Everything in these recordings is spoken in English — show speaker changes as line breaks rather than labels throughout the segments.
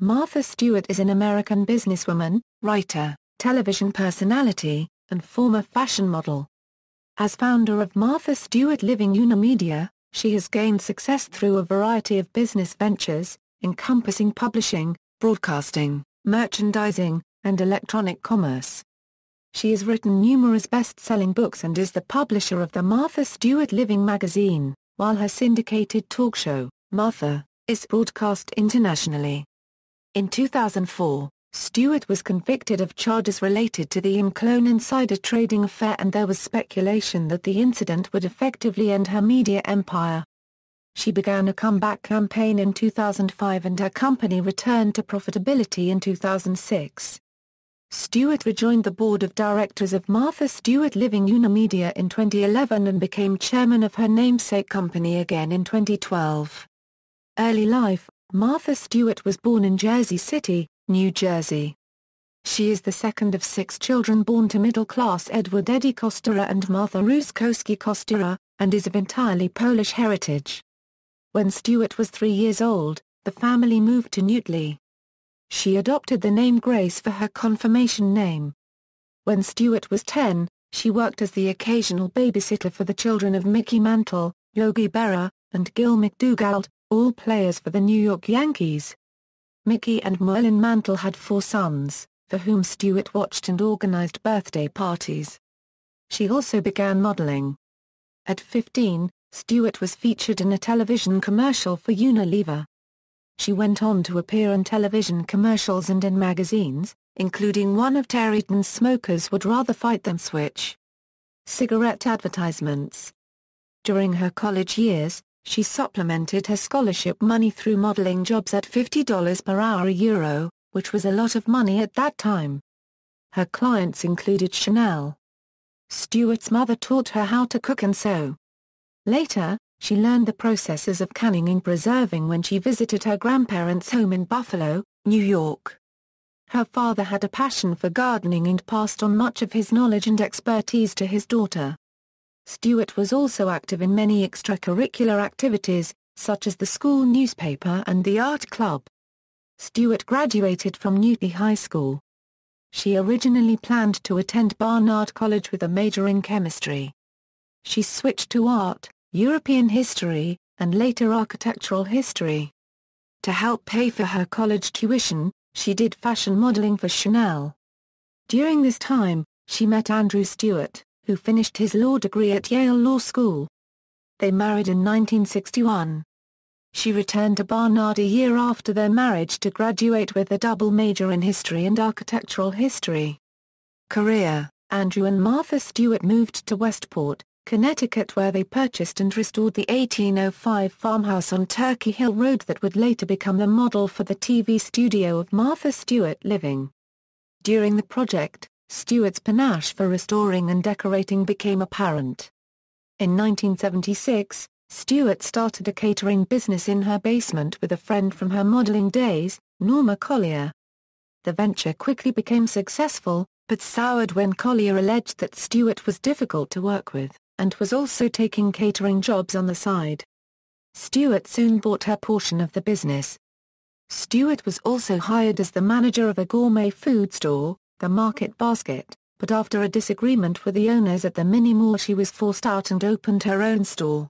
Martha Stewart is an American businesswoman, writer, television personality, and former fashion model. As founder of Martha Stewart Living Omnimedia, she has gained success through a variety of business ventures, encompassing publishing, broadcasting, merchandising, and electronic commerce. She has written numerous best-selling books and is the publisher of the Martha Stewart Living magazine, while her syndicated talk show, Martha, is broadcast internationally. In 2004, Stewart was convicted of charges related to the ImClone insider trading affair, and there was speculation that the incident would effectively end her media empire. She began a comeback campaign in 2005 and her company returned to profitability in 2006. Stewart rejoined the board of directors of Martha Stewart Living Omnimedia in 2011 and became chairman of her namesake company again in 2012. Early life: Martha Stewart was born in Jersey City, New Jersey. She is the second of 6 children born to middle-class Edward Eddie Kostura and Martha Ruskowski Kostura, and is of entirely Polish heritage. When Stewart was 3 years old, the family moved to Newtley. She adopted the name Grace for her confirmation name. When Stewart was 10, she worked as the occasional babysitter for the children of Mickey Mantle, Yogi Berra, and Gil McDougald, all players for the New York Yankees. Mickey and Merlin Mantle had 4 sons, for whom Stewart watched and organized birthday parties. She also began modeling. At 15, Stewart was featured in a television commercial for Unilever. She went on to appear in television commercials and in magazines, including one of Terryton's Smokers Would Rather Fight Than Switch cigarette advertisements. During her college years, she supplemented her scholarship money through modeling jobs at $50 per hour €1, which was a lot of money at that time. Her clients included Chanel. Stewart's mother taught her how to cook and sew. Later, she learned the processes of canning and preserving when she visited her grandparents' home in Buffalo, New York. Her father had a passion for gardening and passed on much of his knowledge and expertise to his daughter. Stewart was also active in many extracurricular activities, such as the school newspaper and the art club. Stewart graduated from Newtley High School. She originally planned to attend Barnard College with a major in chemistry. She switched to art, European history, and later architectural history. To help pay for her college tuition, she did fashion modeling for Chanel. During this time, she met Andrew Stewart, who finished his law degree at Yale Law School. They married in 1961. She returned to Barnard a year after their marriage to graduate with a double major in history and architectural history. Career: Andrew and Martha Stewart moved to Westport, Connecticut, where they purchased and restored the 1805 farmhouse on Turkey Hill Road that would later become the model for the TV studio of Martha Stewart Living. During the project, Stewart's panache for restoring and decorating became apparent. In 1976, Stewart started a catering business in her basement with a friend from her modeling days, Norma Collier. The venture quickly became successful, but soured when Collier alleged that Stewart was difficult to work with, and was also taking catering jobs on the side. Stewart soon bought her portion of the business. Stewart was also hired as the manager of a gourmet food store, the Market Basket, but after a disagreement with the owners at the mini mall she was forced out and opened her own store.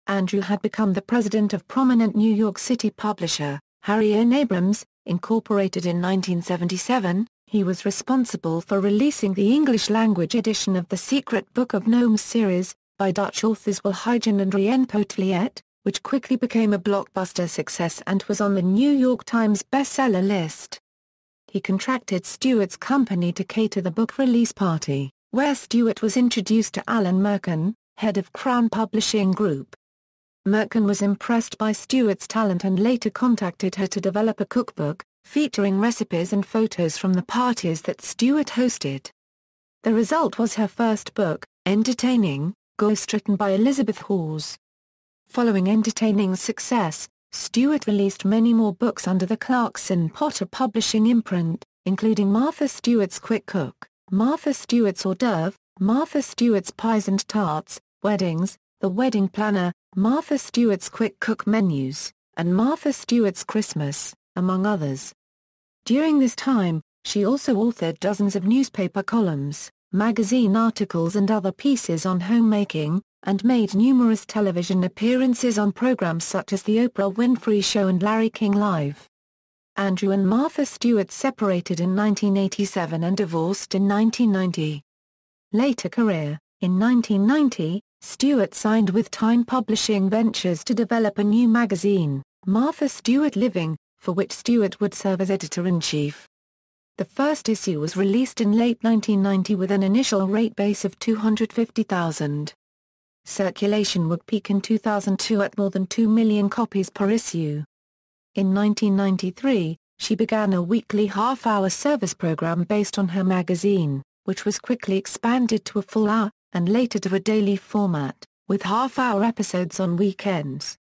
Andrew had become the president of prominent New York City publisher, Harry N. Abrams, Incorporated in 1977. He was responsible for releasing the English-language edition of The Secret Book of Gnomes series, by Dutch authors Will Huygen and Rien Poteliet, which quickly became a blockbuster success and was on the New York Times bestseller list. He contracted Stewart's company to cater the book release party, where Stewart was introduced to Alan Merkin, head of Crown Publishing Group. Merkin was impressed by Stewart's talent and later contacted her to develop a cookbook, featuring recipes and photos from the parties that Stewart hosted. The result was her first book, Entertaining, ghostwritten by Elizabeth Hawes. Following Entertaining's success, Stewart released many more books under the Clarkson Potter Publishing imprint, including Martha Stewart's Quick Cook, Martha Stewart's Hors d'oeuvre, Martha Stewart's Pies and Tarts, Weddings, The Wedding Planner, Martha Stewart's Quick Cook Menus, and Martha Stewart's Christmas, among others. During this time, she also authored dozens of newspaper columns, magazine articles and other pieces on homemaking, and made numerous television appearances on programs such as The Oprah Winfrey Show and Larry King Live. Andrew and Martha Stewart separated in 1987 and divorced in 1990. Later career: in 1990, Stewart signed with Time Publishing Ventures to develop a new magazine, Martha Stewart Living, for which Stewart would serve as editor-in-chief. The first issue was released in late 1990 with an initial rate base of 250,000. Circulation would peak in 2002 at more than 2 million copies per issue. In 1993, she began a weekly half-hour service program based on her magazine, which was quickly expanded to a full hour, and later to a daily format, with half-hour episodes on weekends.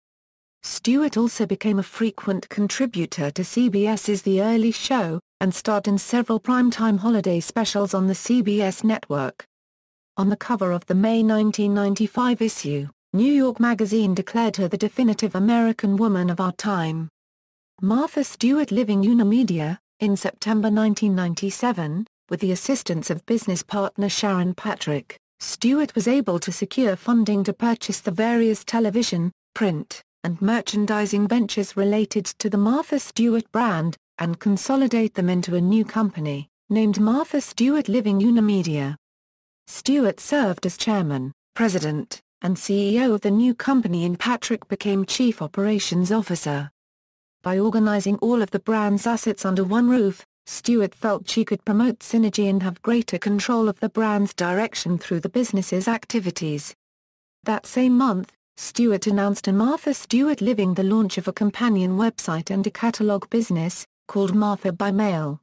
Stewart also became a frequent contributor to CBS's The Early Show, and starred in several primetime holiday specials on the CBS network. On the cover of the May 1995 issue, New York Magazine declared her the definitive American woman of our time. Martha Stewart Living Omnimedia, in September 1997, with the assistance of business partner Sharon Patrick, Stewart was able to secure funding to purchase the various television, print, and merchandising ventures related to the Martha Stewart brand, and consolidate them into a new company, named Martha Stewart Living Omnimedia. Stewart served as chairman, president, and CEO of the new company, and Patrick became chief operations officer. By organizing all of the brand's assets under one roof, Stewart felt she could promote synergy and have greater control of the brand's direction through the business's activities. That same month, Stewart announced in Martha Stewart Living the launch of a companion website and a catalog business, called Martha by Mail.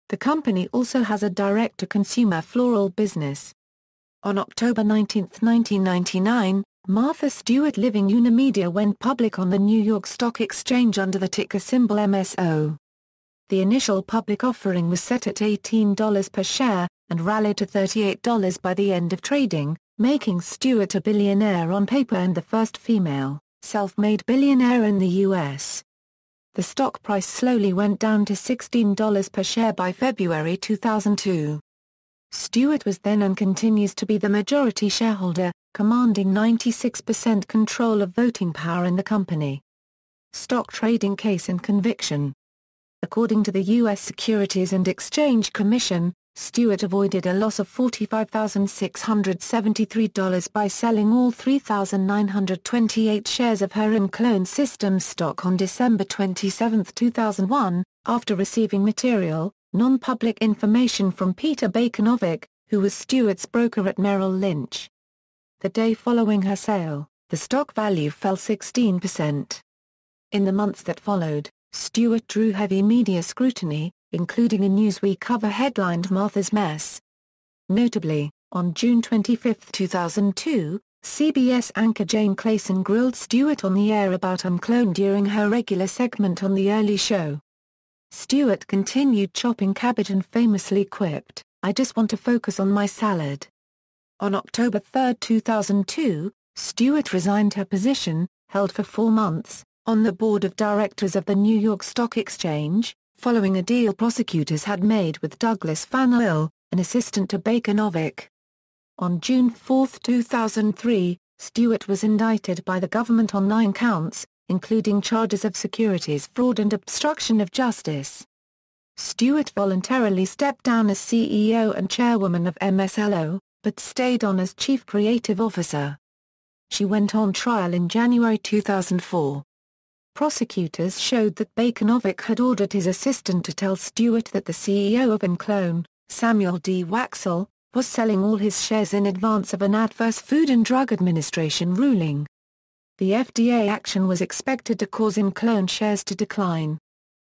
The company also has a direct-to-consumer floral business. On October 19, 1999, Martha Stewart Living Omnimedia went public on the New York Stock Exchange under the ticker symbol MSO. The initial public offering was set at $18 per share, and rallied to $38 by the end of trading, making Stewart a billionaire on paper and the first female, self-made billionaire in the U.S. The stock price slowly went down to $16 per share by February 2002. Stewart was then and continues to be the majority shareholder, commanding 96% control of voting power in the company. Stock trading case and conviction. According to the U.S. Securities and Exchange Commission, Stewart avoided a loss of $45,673 by selling all 3,928 shares of her ImClone Systems stock on December 27, 2001, after receiving material, non-public information from Peter Bacanovic, who was Stewart's broker at Merrill Lynch. The day following her sale, the stock value fell 16%. In the months that followed, Stewart drew heavy media scrutiny, including a Newsweek cover headlined "Martha's Mess." Notably, on June 25, 2002, CBS anchor Jane Clayson grilled Stewart on the air about ImClone during her regular segment on The Early Show. Stewart continued chopping cabbage and famously quipped, "I just want to focus on my salad." On October 3, 2002, Stewart resigned her position, held for 4 months, on the board of directors of the New York Stock Exchange, following a deal prosecutors had made with Douglas Van Oil, an assistant to Bacanovic. On June 4, 2003, Stewart was indicted by the government on 9 counts, including charges of securities fraud and obstruction of justice. Stewart voluntarily stepped down as CEO and chairwoman of MSLO, but stayed on as chief creative officer. She went on trial in January 2004. Prosecutors showed that Bacanovic had ordered his assistant to tell Stewart that the CEO of ImClone, Samuel D. Waxel, was selling all his shares in advance of an adverse Food and Drug Administration ruling. The FDA action was expected to cause ImClone shares to decline.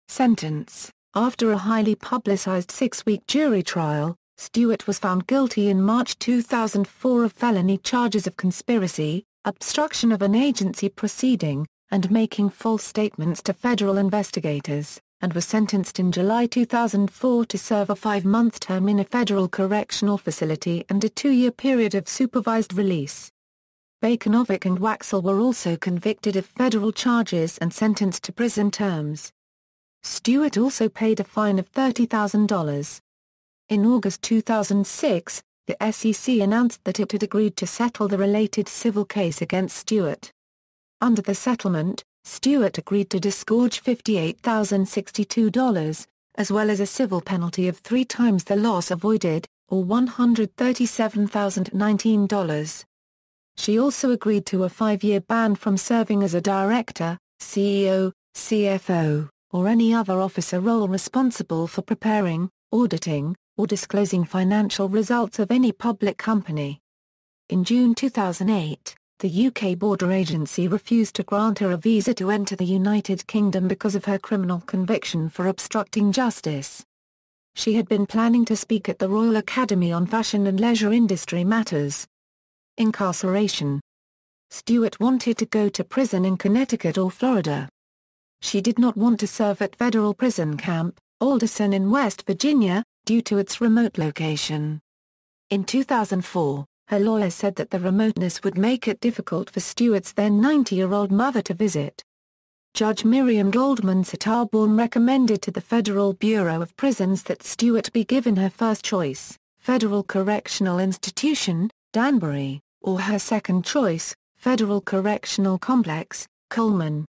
Sentence: after a highly publicized 6-week jury trial, Stewart was found guilty in March 2004 of felony charges of conspiracy, obstruction of an agency proceeding, and making false statements to federal investigators, and was sentenced in July 2004 to serve a 5-month term in a federal correctional facility and a 2-year period of supervised release. Bacanovic and Waxel were also convicted of federal charges and sentenced to prison terms. Stewart also paid a fine of $30,000. In August 2006, the SEC announced that it had agreed to settle the related civil case against Stewart. Under the settlement, Stewart agreed to disgorge $58,062, as well as a civil penalty of 3 times the loss avoided, or $137,019. She also agreed to a 5-year ban from serving as a director, CEO, CFO, or any other officer role responsible for preparing, auditing, or disclosing financial results of any public company. In June 2008, the UK border agency refused to grant her a visa to enter the United Kingdom because of her criminal conviction for obstructing justice. She had been planning to speak at the Royal Academy on fashion and leisure industry matters. Incarceration. Stewart wanted to go to prison in Connecticut or Florida. She did not want to serve at Federal Prison Camp, Alderson in West Virginia, due to its remote location. In 2004, her lawyer said that the remoteness would make it difficult for Stewart's then 90-year-old mother to visit. Judge Miriam Goldman Sitarbourne recommended to the Federal Bureau of Prisons that Stewart be given her first choice, Federal Correctional Institution, Danbury, or her second choice, Federal Correctional Complex, Coleman.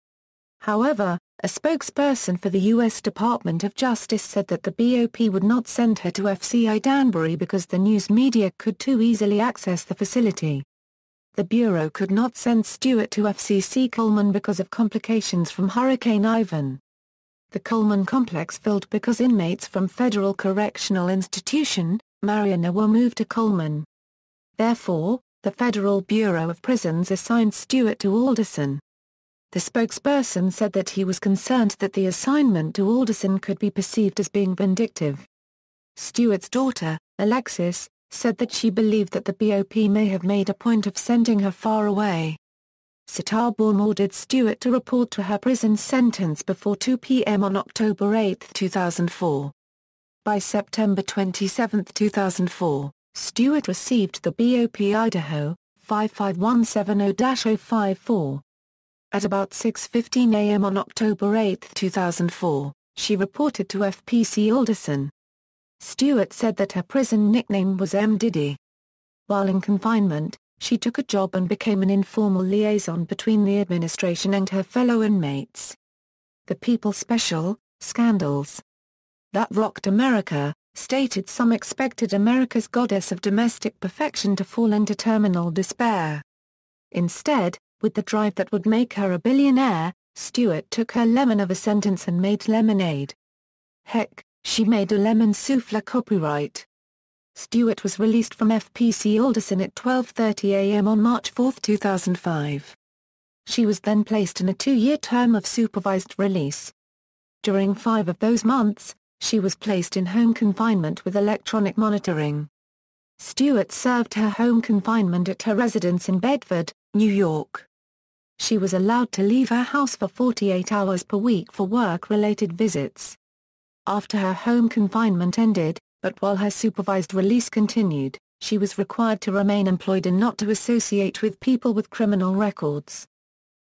However, a spokesperson for the U.S. Department of Justice said that the BOP would not send her to FCI Danbury because the news media could too easily access the facility. The Bureau could not send Stewart to FCC Coleman because of complications from Hurricane Ivan. The Coleman complex filled because inmates from Federal Correctional Institution, Marianna, were moved to Coleman. Therefore, the Federal Bureau of Prisons assigned Stewart to Alderson. The spokesperson said that he was concerned that the assignment to Alderson could be perceived as being vindictive. Stewart's daughter, Alexis, said that she believed that the BOP may have made a point of sending her far away. Sitarbourne ordered Stewart to report to her prison sentence before 2 p.m. on October 8, 2004. By September 27, 2004, Stewart received the BOP Idaho 55170-054. At about 6:15 a.m. on October 8, 2004, she reported to FPC Alderson. Stewart said that her prison nickname was M. Diddy. While in confinement, she took a job and became an informal liaison between the administration and her fellow inmates. The People Special, Scandals That Rocked America, stated some expected America's goddess of domestic perfection to fall into terminal despair. Instead, with the drive that would make her a billionaire, Stewart took her lemon of a sentence and made lemonade. Heck, she made a lemon souffle copyright. Stewart was released from FPC Alderson at 12:30 a.m. on March 4, 2005. She was then placed in a 2-year term of supervised release. During 5 of those months, she was placed in home confinement with electronic monitoring. Stewart served her home confinement at her residence in Bedford, New York. She was allowed to leave her house for 48 hours per week for work-related visits. After her home confinement ended, but while her supervised release continued, she was required to remain employed and not to associate with people with criminal records.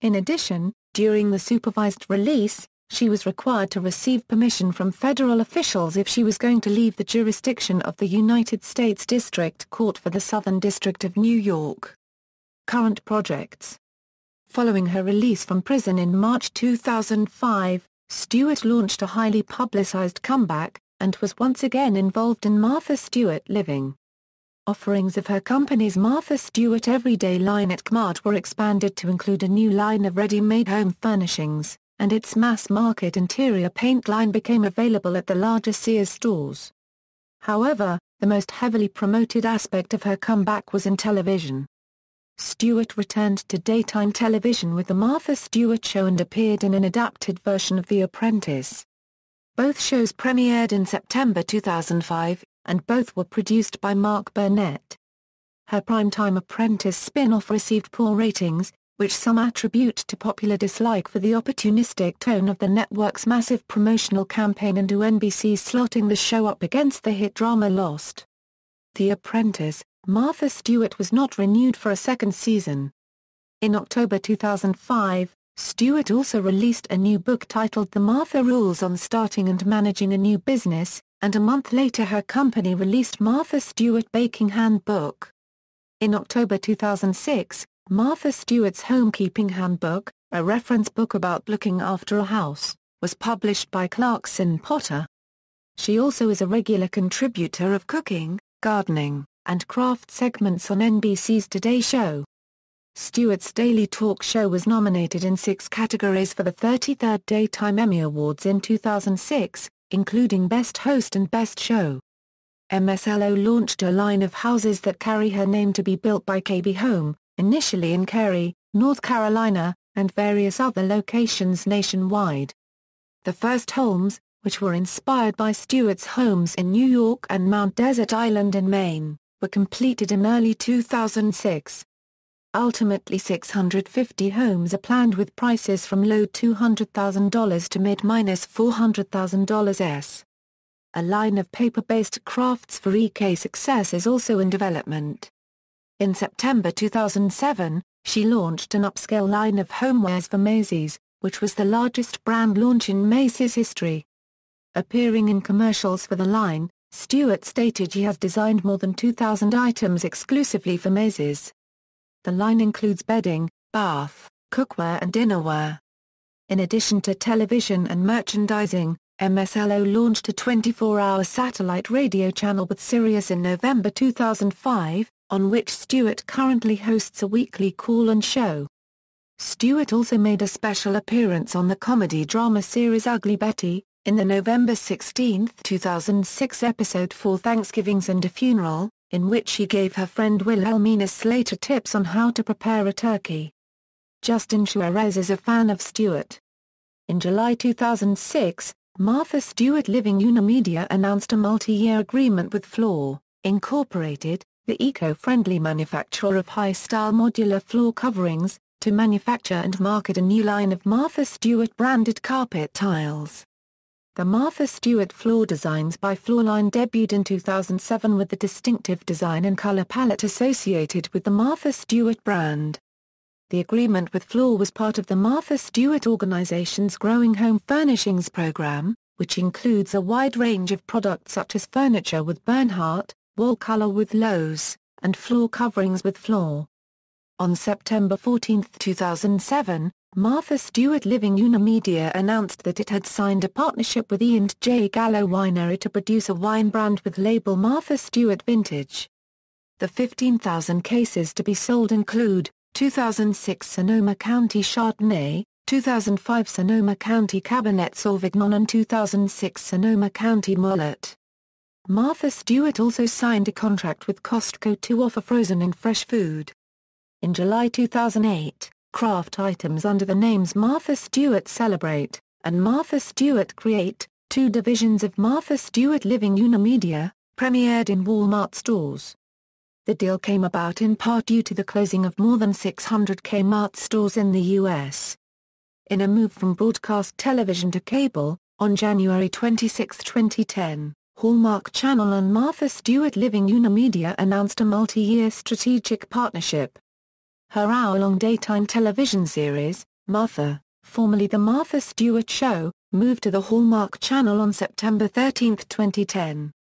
In addition, during the supervised release, she was required to receive permission from federal officials if she was going to leave the jurisdiction of the United States District Court for the Southern District of New York. Current projects. Following her release from prison in March 2005, Stewart launched a highly publicized comeback, and was once again involved in Martha Stewart Living. Offerings of her company's Martha Stewart Everyday line at Kmart were expanded to include a new line of ready-made home furnishings, and its mass-market interior paint line became available at the larger Sears stores. However, the most heavily promoted aspect of her comeback was in television. Stewart returned to daytime television with The Martha Stewart Show and appeared in an adapted version of The Apprentice. Both shows premiered in September 2005, and both were produced by Mark Burnett. Her primetime Apprentice spin-off received poor ratings, which some attribute to popular dislike for the opportunistic tone of the network's massive promotional campaign and to NBC's slotting the show up against the hit drama Lost. The Apprentice, Martha Stewart was not renewed for a second season. In October 2005, Stewart also released a new book titled The Martha Rules on Starting and Managing a New Business, and a month later her company released Martha Stewart Baking Handbook. In October 2006, Martha Stewart's Homekeeping Handbook, a reference book about looking after a house, was published by Clarkson Potter. She also is a regular contributor of cooking, gardening, and craft segments on NBC's Today Show. Stewart's daily talk show was nominated in 6 categories for the 33rd Daytime Emmy Awards in 2006, including Best Host and Best Show. MSLO launched a line of houses that carry her name to be built by KB Home, initially in Cary, North Carolina, and various other locations nationwide. The first homes, which were inspired by Stewart's homes in New York and Mount Desert Island in Maine, were completed in early 2006. Ultimately 650 homes are planned with prices from low $200,000 to mid-$400,000. A line of paper-based crafts for EK success is also in development. In September 2007, she launched an upscale line of homewares for Macy's, which was the largest brand launch in Macy's history. Appearing in commercials for the line, Stewart stated she has designed more than 2,000 items exclusively for Macy's. The line includes bedding, bath, cookware and dinnerware. In addition to television and merchandising, MSLO launched a 24-hour satellite radio channel with Sirius in November 2005, on which Stewart currently hosts a weekly call-in show. Stewart also made a special appearance on the comedy-drama series Ugly Betty, in the November 16, 2006 episode For Thanksgivings and a Funeral, in which she gave her friend Wilhelmina Slater tips on how to prepare a turkey. Justin Suarez is a fan of Stewart. In July 2006, Martha Stewart Living Omnimedia announced a multi-year agreement with Floor, Incorporated, the eco-friendly manufacturer of high-style modular floor coverings, to manufacture and market a new line of Martha Stewart-branded carpet tiles. The Martha Stewart floor designs by Floorline debuted in 2007 with the distinctive design and color palette associated with the Martha Stewart brand. The agreement with Floor was part of the Martha Stewart organization's growing home furnishings program, which includes a wide range of products such as furniture with Bernhardt, wall color with Lowe's, and floor coverings with Floor. On September 14, 2007, Martha Stewart Living Omnimedia announced that it had signed a partnership with E&J Gallo Winery to produce a wine brand with label Martha Stewart Vintage. The 15,000 cases to be sold include 2006 Sonoma County Chardonnay, 2005 Sonoma County Cabernet Sauvignon and 2006 Sonoma County Mollet. Martha Stewart also signed a contract with Costco to offer frozen and fresh food. In July 2008, craft items under the names Martha Stewart Celebrate and Martha Stewart Create, 2 divisions of Martha Stewart Living Omnimedia, premiered in Walmart stores. The deal came about in part due to the closing of more than 600 Kmart stores in the U.S. In a move from broadcast television to cable, on January 26, 2010, Hallmark Channel and Martha Stewart Living Omnimedia announced a multi-year strategic partnership. Her hour-long daytime television series, Martha, formerly The Martha Stewart Show, moved to the Hallmark Channel on September 13, 2010.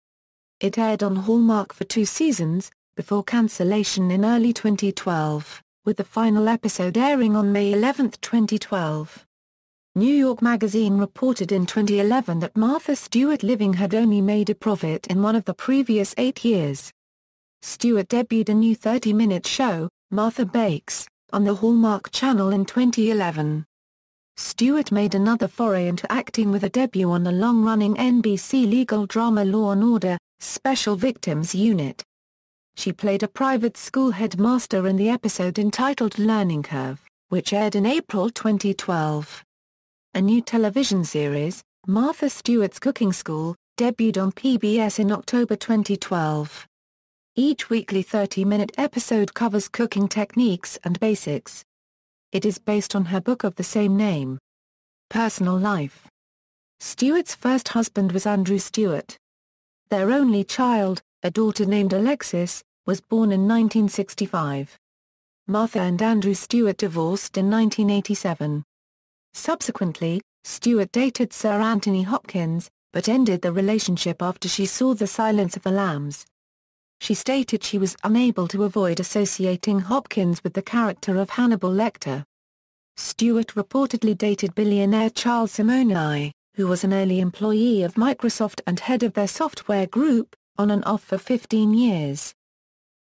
It aired on Hallmark for 2 seasons, before cancellation in early 2012, with the final episode airing on May 11, 2012. New York Magazine reported in 2011 that Martha Stewart Living had only made a profit in one of the previous 8 years. Stewart debuted a new 30-minute show, Martha Bakes, on the Hallmark Channel in 2011. Stewart made another foray into acting with a debut on the long-running NBC legal drama Law & Order, Special Victims Unit. She played a private school headmaster in the episode entitled Learning Curve, which aired in April 2012. A new television series, Martha Stewart's Cooking School, debuted on PBS in October 2012. Each weekly 30-minute episode covers cooking techniques and basics. It is based on her book of the same name. Personal life. Stewart's first husband was Andrew Stewart. Their only child, a daughter named Alexis, was born in 1965. Martha and Andrew Stewart divorced in 1987. Subsequently, Stewart dated Sir Anthony Hopkins, but ended the relationship after she saw The Silence of the Lambs. She stated she was unable to avoid associating Hopkins with the character of Hannibal Lecter. Stewart reportedly dated billionaire Charles Simonyi, who was an early employee of Microsoft and head of their software group, on and off for 15 years.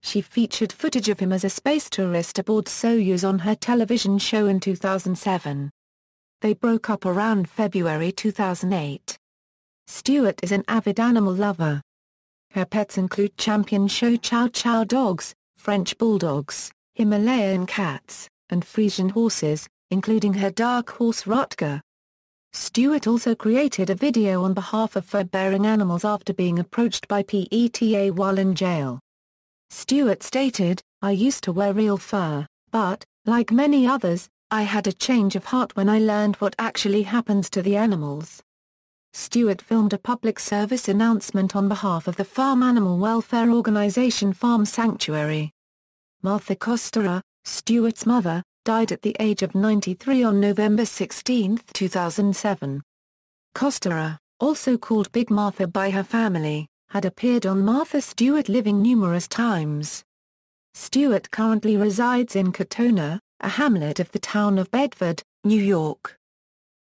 She featured footage of him as a space tourist aboard Soyuz on her television show in 2007. They broke up around February 2008. Stewart is an avid animal lover. Her pets include champion show Chow Chow dogs, French bulldogs, Himalayan cats, and Frisian horses, including her dark horse Rutger. Stewart also created a video on behalf of fur-bearing animals after being approached by PETA while in jail. Stewart stated, "I used to wear real fur, but, like many others, I had a change of heart when I learned what actually happens to the animals." Stewart filmed a public service announcement on behalf of the farm animal welfare organization Farm Sanctuary. Martha Stewart, Stewart's mother, died at the age of 93 on November 16, 2007. Stewart, also called Big Martha by her family, had appeared on Martha Stewart Living numerous times. Stewart currently resides in Katona, a hamlet of the town of Bedford, New York.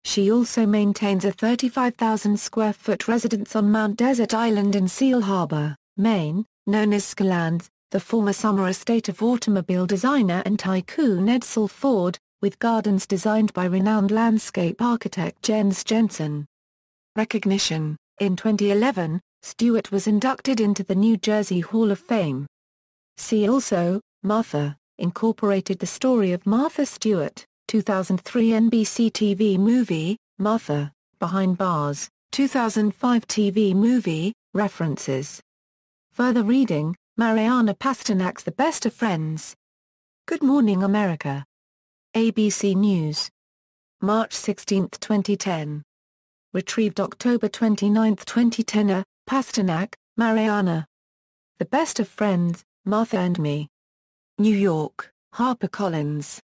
She also maintains a 35,000-square-foot residence on Mount Desert Island in Seal Harbor, Maine, known as Skilands, the former summer estate of automobile designer and tycoon Edsel Ford, with gardens designed by renowned landscape architect Jens Jensen. Recognition: in 2011, Stewart was inducted into the New Jersey Hall of Fame. See also, Martha, Incorporated. The Story of Martha Stewart, 2003 NBC TV movie, Martha, Behind Bars, 2005 TV movie, references. Further reading: Mariana Pasternak's The Best of Friends. Good Morning America. ABC News. March 16, 2010. Retrieved October 29, 2010. Pasternak, Mariana. The Best of Friends, Martha and Me. New York, HarperCollins.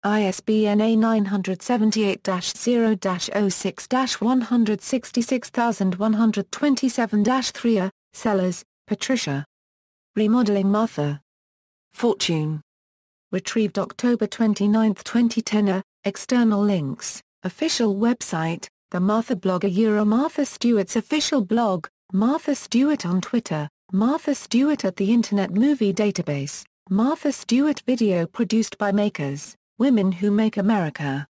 ISBN A978-0-06-166127-3. Sellers, Patricia. Remodeling Martha. Fortune. Retrieved October 29, 2010. External links: official website, The Martha Blog, Martha Stewart's official blog, Martha Stewart on Twitter, Martha Stewart at the Internet Movie Database, Martha Stewart video produced by Makers, Women Who Make America.